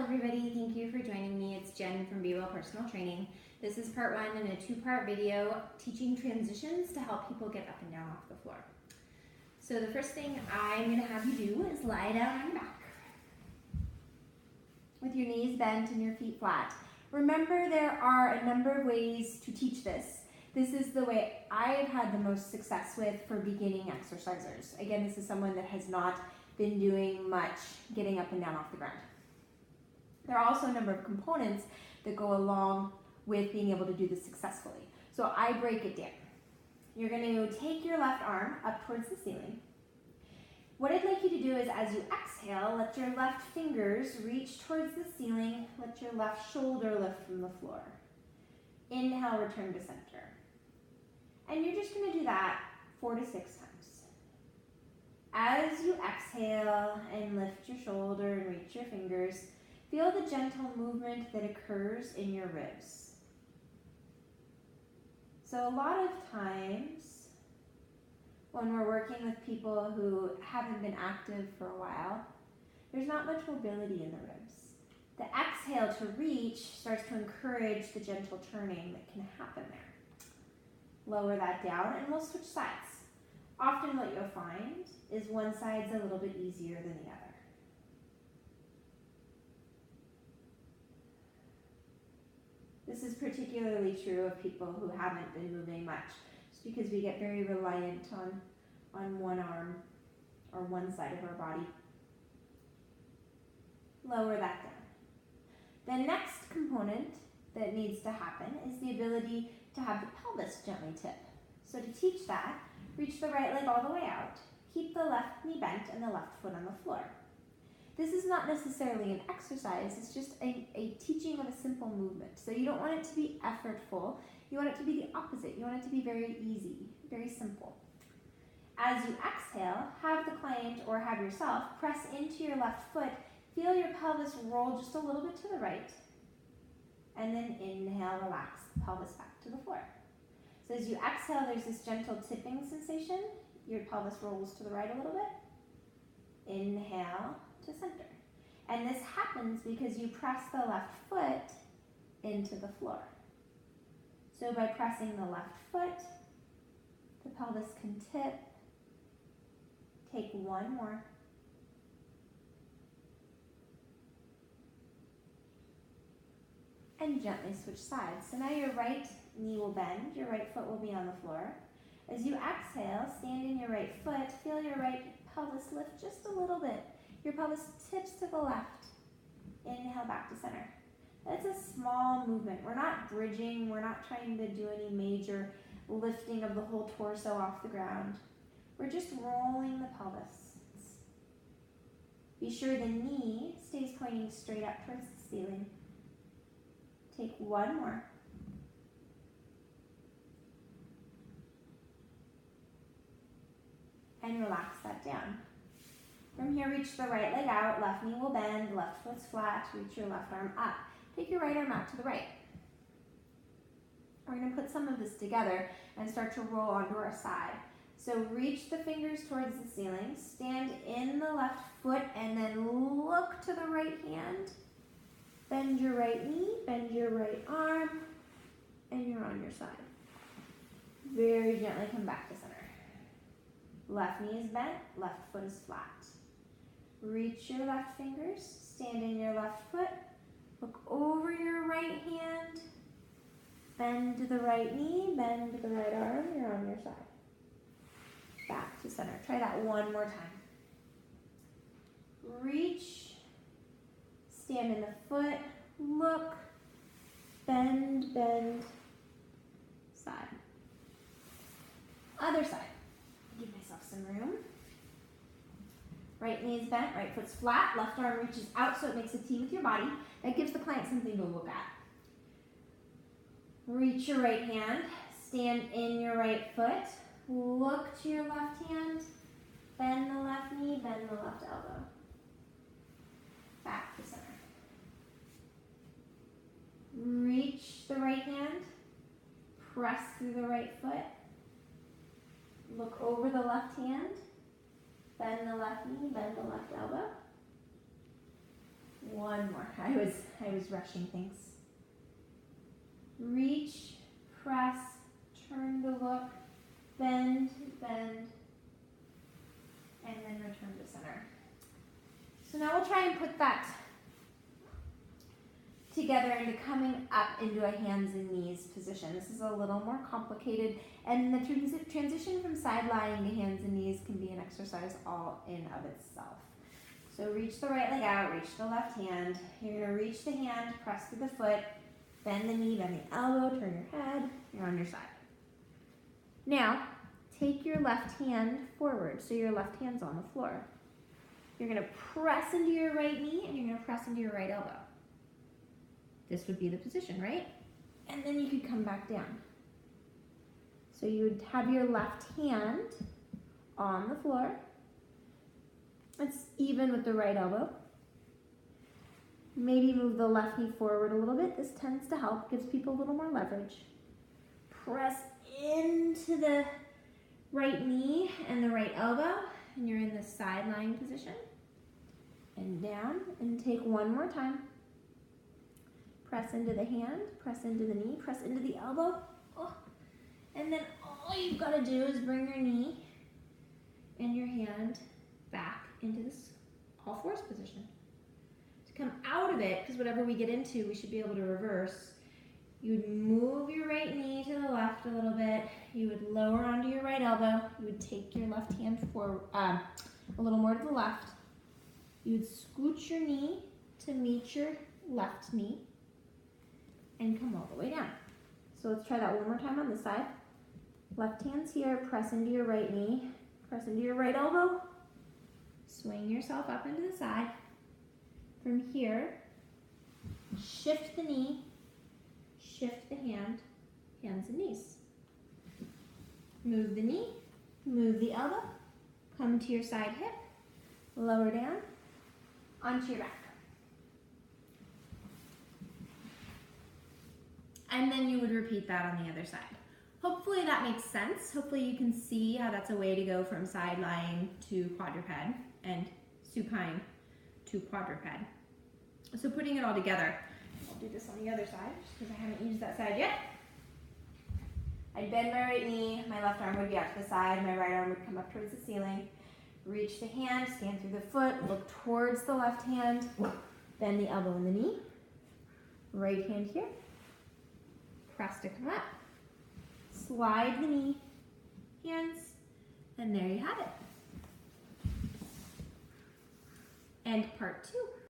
everybody, thank you for joining me. It's Jen from Be Well Personal Training. This is part one in a two-part video teaching transitions to help people get up and down off the floor. So the first thing I'm going to have you do is lie down on your back with your knees bent and your feet flat. Remember, there are a number of ways to teach this. This is the way I've had the most success with for beginning exercisers. Again, this is someone that has not been doing much getting up and down off the ground. There are also a number of components that go along with being able to do this successfully. So I break it down. You're going to take your left arm up towards the ceiling. What I'd like you to do is, as you exhale, let your left fingers reach towards the ceiling. Let your left shoulder lift from the floor. Inhale, return to center. And you're just going to do that 4 to 6 times. As you exhale and lift your shoulder and reach your fingers, feel the gentle movement that occurs in your ribs. So a lot of times when we're working with people who haven't been active for a while, there's not much mobility in the ribs. The exhale to reach starts to encourage the gentle turning that can happen there. Lower that down and we'll switch sides. Often what you'll find is one side's a little bit easier than the other. This is particularly true of people who haven't been moving much, just because we get very reliant on one arm or one side of our body. Lower that down. The next component that needs to happen is the ability to have the pelvis gently tip. So to teach that, reach the right leg all the way out. Keep the left knee bent and the left foot on the floor. This is not necessarily an exercise, it's just a teaching of a simple movement. So you don't want it to be effortful, you want it to be the opposite. You want it to be very easy, very simple. As you exhale, have the client or have yourself press into your left foot, feel your pelvis roll just a little bit to the right, and then inhale, relax the pelvis back to the floor. So as you exhale, there's this gentle tipping sensation. Your pelvis rolls to the right a little bit. Inhale to center. And this happens because you press the left foot into the floor. So by pressing the left foot, the pelvis can tip. Take one more. And gently switch sides. So now your right knee will bend, your right foot will be on the floor. As you exhale, stand in your right foot, feel your right pelvis lift just a little bit. Your pelvis tips to the left. Inhale back to center. That's a small movement. We're not bridging, we're not trying to do any major lifting of the whole torso off the ground. We're just rolling the pelvis. Be sure the knee stays pointing straight up towards the ceiling. Take one more. And relax that down. From here, reach the right leg out, left knee will bend, left foot's flat, reach your left arm up. Take your right arm out to the right. We're going to put some of this together and start to roll onto our side. So reach the fingers towards the ceiling, stand in the left foot, and then look to the right hand. Bend your right knee, bend your right arm, and you're on your side. Very gently come back to center. Left knee is bent, left foot is flat. Reach your left fingers, stand in your left foot, look over your right hand, bend the right knee, bend the right arm, you're on your side. Back to center. Try that one more time. Reach, stand in the foot, look, bend, bend, side. Other side. Give myself some room. Right knee is bent, right foot's flat, left arm reaches out so it makes a T with your body. That gives the client something to look at. Reach your right hand, stand in your right foot, look to your left hand, bend the left knee, bend the left elbow. Back to center. Reach the right hand, press through the right foot, look over the left hand, bend the left knee, bend the left elbow. one more. I was rushing things. Reach, press, turn to look, bend, bend, and then return to center. So now we'll try and put that together into coming up into a hands and knees position. This is a little more complicated, and the transition from side lying to hands and knees can be an exercise all in of itself. So reach the right leg out, reach the left hand. You're going to reach the hand, press through the foot, bend the knee, bend the elbow, turn your head, you're on your side. Now, take your left hand forward, so your left hand's on the floor. You're going to press into your right knee, and you're going to press into your right elbow. This would be the position, right? And then you could come back down. So you would have your left hand on the floor. It's even with the right elbow. Maybe move the left knee forward a little bit. This tends to help, gives people a little more leverage. Press into the right knee and the right elbow, and you're in the side lying position. And down, and take one more time. Press into the hand, press into the knee, press into the elbow. Oh. And then all you've got to do is bring your knee and your hand back into this all fours position. To come out of it, because whatever we get into, we should be able to reverse. You would move your right knee to the left a little bit. You would lower onto your right elbow. You would take your left hand forward, a little more to the left. You would scooch your knee to meet your left knee and come all the way down. So let's try that one more time on this side. Left hand's here, press into your right knee, press into your right elbow, swing yourself up into the side. From here, shift the knee, shift the hand, hands and knees. Move the knee, move the elbow, come to your side hip, lower down, onto your back. And then you would repeat that on the other side. Hopefully that makes sense. Hopefully you can see how that's a way to go from side lying to quadruped and supine to quadruped. So putting it all together, I'll do this on the other side just because I haven't used that side yet. I'd bend my right knee, my left arm would be out to the side, my right arm would come up towards the ceiling. Reach the hand, stand through the foot, look towards the left hand, bend the elbow and the knee. Right hand here. Press to come up, slide the knee, hands, and there you have it. And part 2.